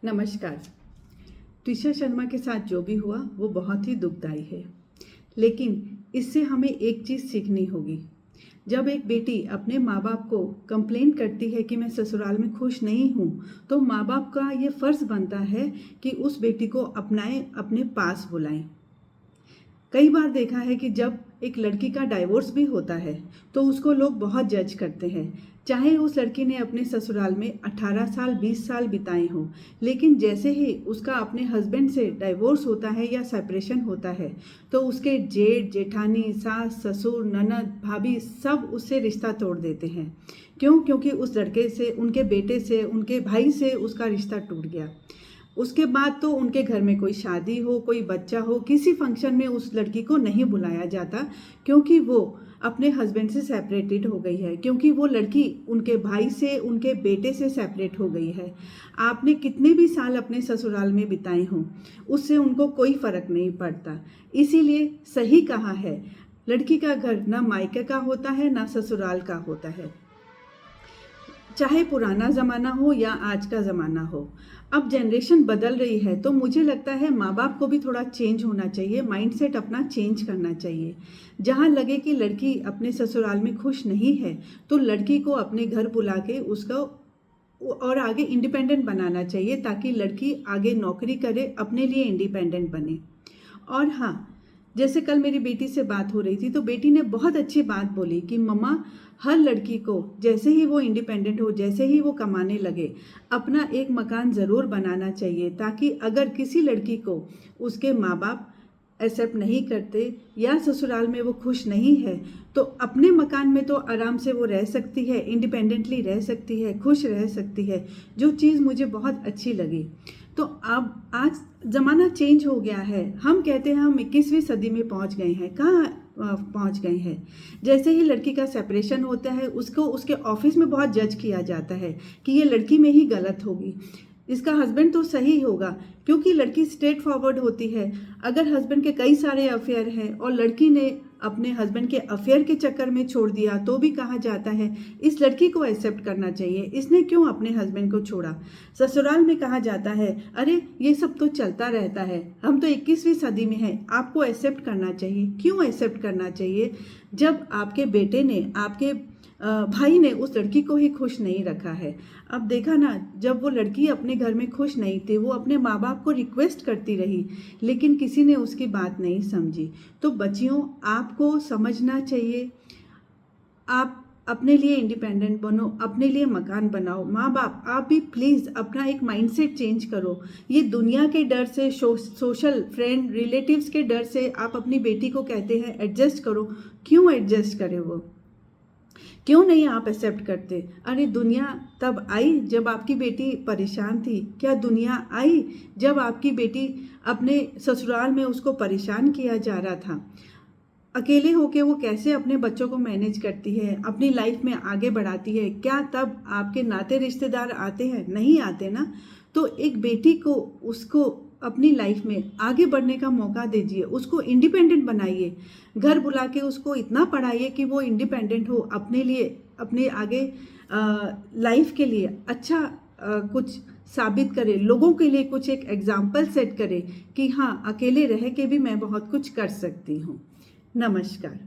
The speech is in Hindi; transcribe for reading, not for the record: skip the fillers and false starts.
नमस्कार। त्विषा शर्मा के साथ जो भी हुआ वो बहुत ही दुखदाई है, लेकिन इससे हमें एक चीज़ सीखनी होगी। जब एक बेटी अपने माँ बाप को कंप्लेन करती है कि मैं ससुराल में खुश नहीं हूँ, तो माँ बाप का ये फ़र्ज़ बनता है कि उस बेटी को अपनाएं, अपने पास बुलाएं। कई बार देखा है कि जब एक लड़की का डाइवोर्स भी होता है तो उसको लोग बहुत जज करते हैं, चाहे उस लड़की ने अपने ससुराल में 18 साल 20 साल बिताए हों। लेकिन जैसे ही उसका अपने हस्बैंड से डाइवोर्स होता है या सेपरेशन होता है तो उसके जेठ जेठानी, सास, ससुर, ननद, भाभी सब उससे रिश्ता तोड़ देते हैं। क्यों? क्योंकि उस लड़के से, उनके बेटे से, उनके भाई से उसका रिश्ता टूट गया। उसके बाद तो उनके घर में कोई शादी हो, कोई बच्चा हो, किसी फंक्शन में उस लड़की को नहीं बुलाया जाता, क्योंकि वो अपने हस्बैंड से सेपरेटेड हो गई है, क्योंकि वो लड़की उनके भाई से, उनके बेटे से सेपरेट हो गई है। आपने कितने भी साल अपने ससुराल में बिताए हों, उससे उनको कोई फ़र्क नहीं पड़ता। इसीलिए सही कहा है, लड़की का घर ना मायके का होता है ना ससुराल का होता है। चाहे पुराना ज़माना हो या आज का ज़माना हो, अब जनरेशन बदल रही है, तो मुझे लगता है माँ बाप को भी थोड़ा चेंज होना चाहिए, माइंडसेट अपना चेंज करना चाहिए। जहाँ लगे कि लड़की अपने ससुराल में खुश नहीं है, तो लड़की को अपने घर बुला के उसको और आगे इंडिपेंडेंट बनाना चाहिए, ताकि लड़की आगे नौकरी करे, अपने लिए इंडिपेंडेंट बने। और हाँ, जैसे कल मेरी बेटी से बात हो रही थी तो बेटी ने बहुत अच्छी बात बोली कि मम्मा, हर लड़की को जैसे ही वो इंडिपेंडेंट हो, जैसे ही वो कमाने लगे, अपना एक मकान ज़रूर बनाना चाहिए, ताकि अगर किसी लड़की को उसके माँ बाप एक्सेप्ट नहीं करते या ससुराल में वो खुश नहीं है, तो अपने मकान में तो आराम से वो रह सकती है, इंडिपेंडेंटली रह सकती है, खुश रह सकती है, जो चीज़ मुझे बहुत अच्छी लगी। तो अब आज ज़माना चेंज हो गया है। हम कहते हैं हम 21वीं सदी में पहुंच गए हैं। कहाँ पहुंच गए हैं? जैसे ही लड़की का सेपरेशन होता है, उसको उसके ऑफिस में बहुत जज किया जाता है कि ये लड़की में ही गलत होगी, इसका हस्बैंड तो सही होगा, क्योंकि लड़की स्ट्रेट फॉरवर्ड होती है। अगर हस्बैंड के कई सारे अफेयर हैं और लड़की ने अपने हस्बैंड के अफेयर के चक्कर में छोड़ दिया, तो भी कहा जाता है इस लड़की को एक्सेप्ट करना चाहिए, इसने क्यों अपने हस्बैंड को छोड़ा। ससुराल में कहा जाता है अरे ये सब तो चलता रहता है, हम तो 21वीं सदी में हैं, आपको एक्सेप्ट करना चाहिए। क्यों एक्सेप्ट करना चाहिए जब आपके बेटे ने, आपके भाई ने उस लड़की को ही खुश नहीं रखा है। अब देखा ना, जब वो लड़की अपने घर में खुश नहीं थी, वो अपने माँ बाप को रिक्वेस्ट करती रही, लेकिन किसी ने उसकी बात नहीं समझी। तो बच्चियों, आपको समझना चाहिए, आप अपने लिए इंडिपेंडेंट बनो, अपने लिए मकान बनाओ। माँ बाप, आप भी प्लीज़ अपना एक माइंडसेट चेंज करो। ये दुनिया के डर से, सोशल फ्रेंड रिलेटिव्स के डर से आप अपनी बेटी को कहते हैं एडजस्ट करो। क्यों एडजस्ट करे वो? क्यों नहीं आप एक्सेप्ट करते? अरे दुनिया तब आई जब आपकी बेटी परेशान थी। क्या दुनिया आई जब आपकी बेटी अपने ससुराल में उसको परेशान किया जा रहा था? अकेले होके वो कैसे अपने बच्चों को मैनेज करती है, अपनी लाइफ में आगे बढ़ाती है? क्या तब आपके नाते रिश्तेदार आते हैं? नहीं आते ना। तो एक बेटी को, उसको अपनी लाइफ में आगे बढ़ने का मौका दीजिए, उसको इंडिपेंडेंट बनाइए, घर बुला के उसको इतना पढ़ाइए कि वो इंडिपेंडेंट हो, अपने लिए, अपने आगे लाइफ के लिए अच्छा कुछ साबित करे, लोगों के लिए कुछ एक एग्जाम्पल सेट करे कि हाँ, अकेले रह के भी मैं बहुत कुछ कर सकती हूँ। नमस्कार।